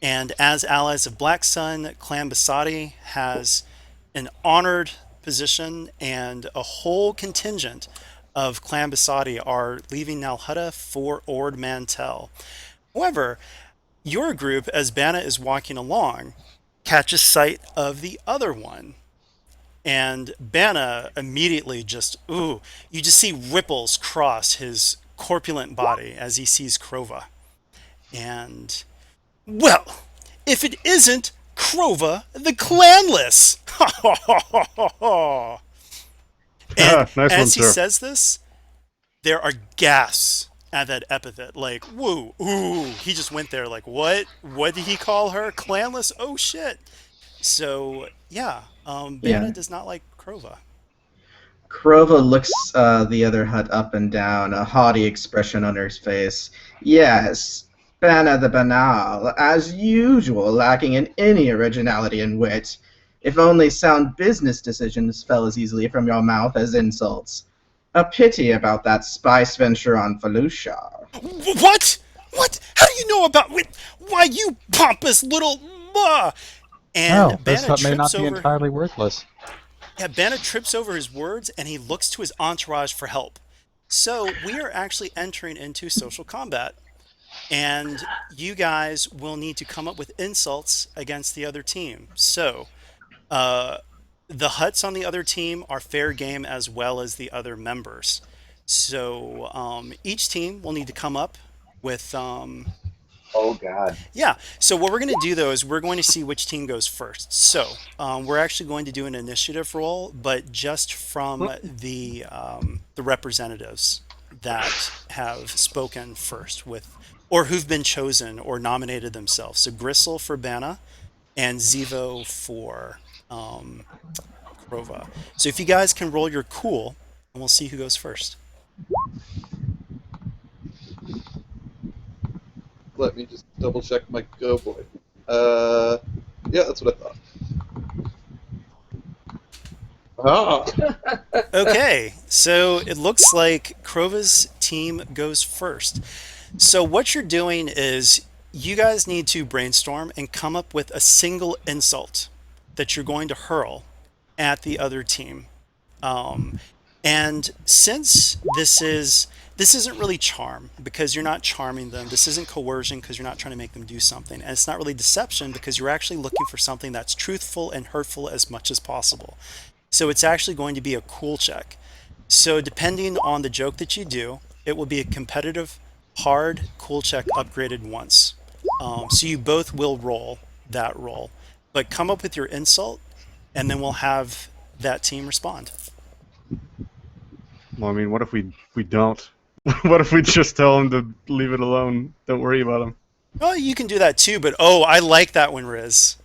And as allies of Black Sun, Clan Basadi has an honored position, and a whole contingent of Clan Basadi are leaving Nalhutta for Ord Mantell. However, your group, as Bana is walking along, catches sight of the other one. And Bana immediately just, ooh, you just see ripples cross his corpulent body as he sees Krova. And, well, if it isn't Krova the Clanless! Ha ha ha ha ha ha! And Nice one, as he sir. says this, there are gasps at that epithet. Like, whoa, ooh, he just went there. Like, what? What did he call her? Clanless? Oh shit! So yeah, Bana Yeah. does not like Krova. Krova looks the other Hutt up and down, a haughty expression on her face. Yes, Bana the Banal, as usual, lacking in any originality and wit. If only sound business decisions fell as easily from your mouth as insults. A pity about that spice venture on Felucia. What? What? How do you know about it? Why, you pompous little. And Oh, this Bana hut may trips not be over. entirely worthless. Yeah, Bana trips over his words and he looks to his entourage for help. So we are actually entering into social combat. And you guys will need to come up with insults against the other team. So, uh, the Huts on the other team are fair game as well as the other members. So, each team will need to come up with, Oh God. yeah. So, what we're going to do though is we're going to see which team goes first. So, we're actually going to do an initiative roll, but just from the representatives that have spoken first with, or who've been chosen or nominated themselves. So, Gristle for Bana and Zivo for Krova. So, if you guys can roll your cool, and we'll see who goes first. Let me just double check my go boy. Yeah, that's what I thought. Ah, Okay, so it looks like Krova's team goes first. So what you're doing is you guys need to brainstorm and come up with a single insult that you're going to hurl at the other team. Um, and since this isn't really charm because you're not charming them. This isn't coercion because you're not trying to make them do something. And it's not really deception because you're actually looking for something that's truthful and hurtful as much as possible. So it's actually going to be a cool check. So depending on the joke that you do, it will be a competitive, hard, cool check upgraded once. So you both will roll that roll, but come up with your insult, and then we'll have that team respond. Well, I mean, what if we don't? What if we just tell him to leave it alone? Don't worry about him. Well, you can do that too, but oh, I like that one, Riz.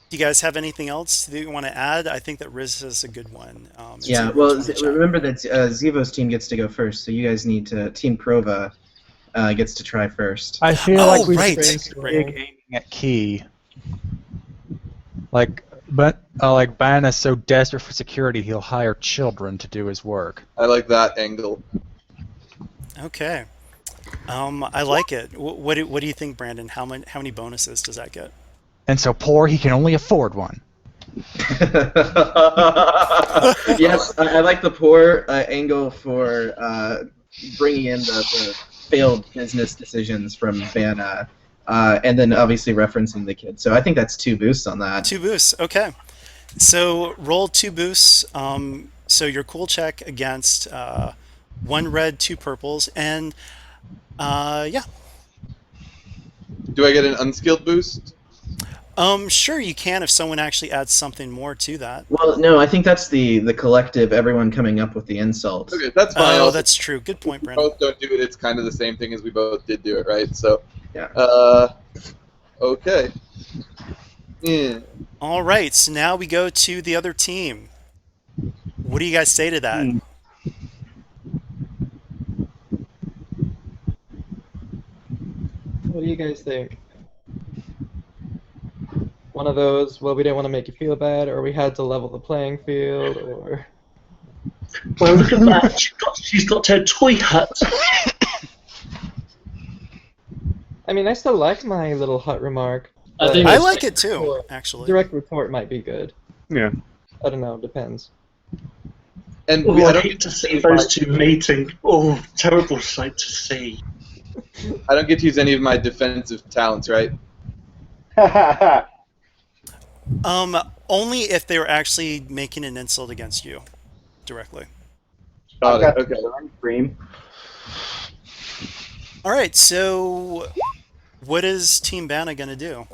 Do you guys have anything else that you want to add? I think that Riz is a good one. It's Yeah, in well, the chat. remember that Zivo's team gets to go first, so you guys need to. Team Krova gets to try first. I feel Oh, like we right. should Right. big aiming at Key. Like Banna's so desperate for security, he'll hire children to do his work. I like that angle. Okay. I like it. What do you think, Brandon? How many bonuses does that get? And so poor he can only afford one. Yes, I like the poor angle for bringing in the failed business decisions from Vanna, and then obviously referencing the kid. So I think that's 2 boosts on that. Two boosts. Okay. So roll two boosts. So your cool check against one red, two purples, and yeah. Do I get an unskilled boost? Sure you can if someone actually adds something more to that. Well, no, I think that's the collective, everyone coming up with the insult. Okay, that's fine. Oh, Also, that's true. Good point, we Brandon. both don't do it. It's kind of the same thing as we both did do it, right? So, Yeah. Okay. Yeah. All right. So now we go to the other team. What do you guys say to that? Hmm. What do you guys think? One of those, well, we didn't want to make you feel bad, or we had to level the playing field, or Well, look at that. She's got her toy hut. I mean, I still like my little hut remark. I but think I it's- like it too, actually. direct report might be good. Yeah. I don't know, depends. And Oh, I I don't hate to see those two meeting. Oh, terrible sight to see. I don't get to use any of my defensive talents, right? Only if they were actually making an insult against you directly. Got I've it. got Okay. the cream. All right, so what is Team Banna gonna do?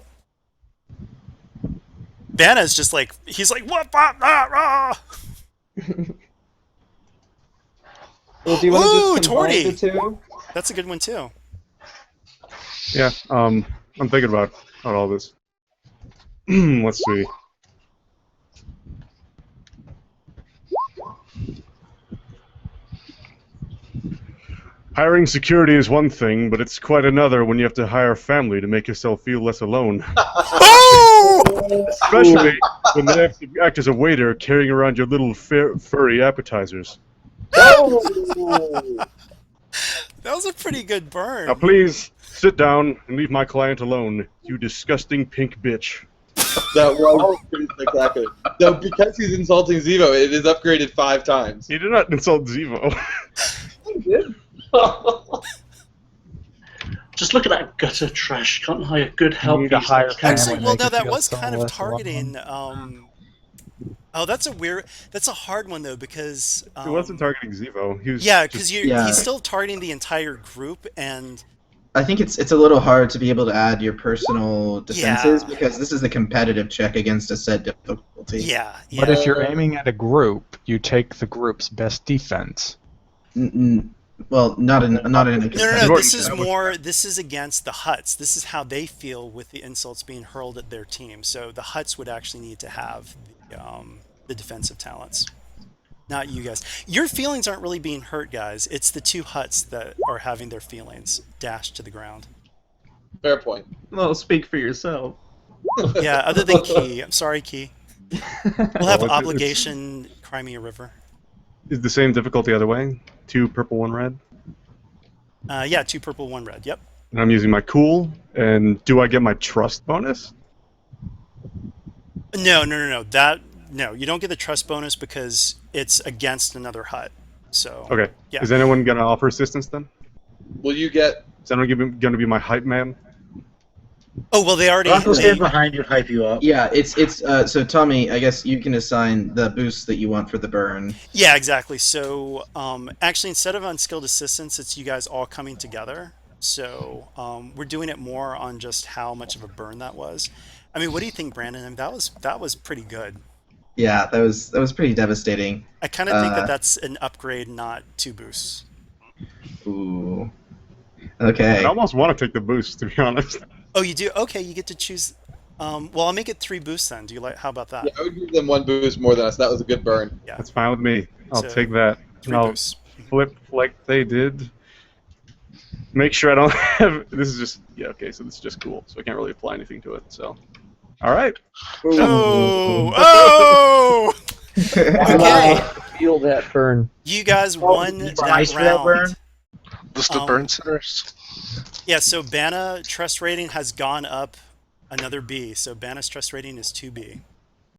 Banna's just like he's like what? Rah! Well, do you want to Ooh, just combine Torty! the two? That's a good one too. Yeah. I'm thinking about all this. Let's see. Hiring security is one thing, but it's quite another when you have to hire family to make yourself feel less alone. Oh! Especially when they have to act as a waiter carrying around your little furry appetizers. That was a pretty good burn. Now please, sit down and leave my client alone, you disgusting pink bitch. That was pretty spectacular. Though because he's insulting Zevo, it is upgraded 5 times. You did not insult Zevo. Just look at that gutter trash. Can't hire good help. need a these higher days. family. Actually, well, make no, it that feel was so kind of less targeting. alone. Oh, that's a hard one though because He wasn't targeting Zevo. He was yeah, just- because Yeah. he's still targeting the entire group, and I think it's a little hard to be able to add your personal defenses Yeah. because this is a competitive check against a set difficulty. yeah. But if you're aiming at a group, you take the group's best defense. Well, not in a No, competitive This is check. more. This is against the Hutts. This is how they feel with the insults being hurled at their team. So the Hutts would actually need to have the defensive talents, not you guys. Your feelings aren't really being hurt, guys. It's the two Hutts that are having their feelings dashed to the ground. Fair point. Well, speak for yourself. Yeah, other than Key. I'm sorry, Key. We'll have it's- obligation. Cry me a river. Is the same difficulty either way? 2 purple, 1 red. Yeah, 2 purple, 1 red. Yep. And I'm using my cool. And do I get my trust bonus? No. No, you don't get the trust bonus because it's against another Hutt. So Okay. Yeah. Is anyone gonna offer assistance then? Will you get... Is anyone gonna be my hype man? Oh well, they already. Uncle they- stand behind you and hype you up. Yeah, it's so Tommy, I guess you can assign the boost that you want for the burn. Yeah, exactly. So, actually, instead of on skilled assistance, it's you guys all coming together. So, we're doing it more on just how much of a burn that was. I mean, what do you think, Brandon? I mean, that was pretty good. Yeah, that was pretty devastating. I kind of think Uh, that's an upgrade, not 2 boosts. Ooh. Okay. I almost want to take the boost, to be honest. Oh, you do? Okay, you get to choose. Well, I'll make it 3 boosts then. Do you like? How about that? Yeah, I would give them 1 boost more than us. That was a good burn. That's fine with me. I'll So, take that. 3 And I'll boosts. flip like they did. Make sure I don't have. This is just. Yeah, okay, so this is just cool. So I can't really apply anything to it, so. Alright. Oh! Okay. Feel that burn. You guys won you that price for that round. burn? What's the Um, burn centers? Yeah, so Banna trust rating has gone up another B. So Banna's trust rating is 2B.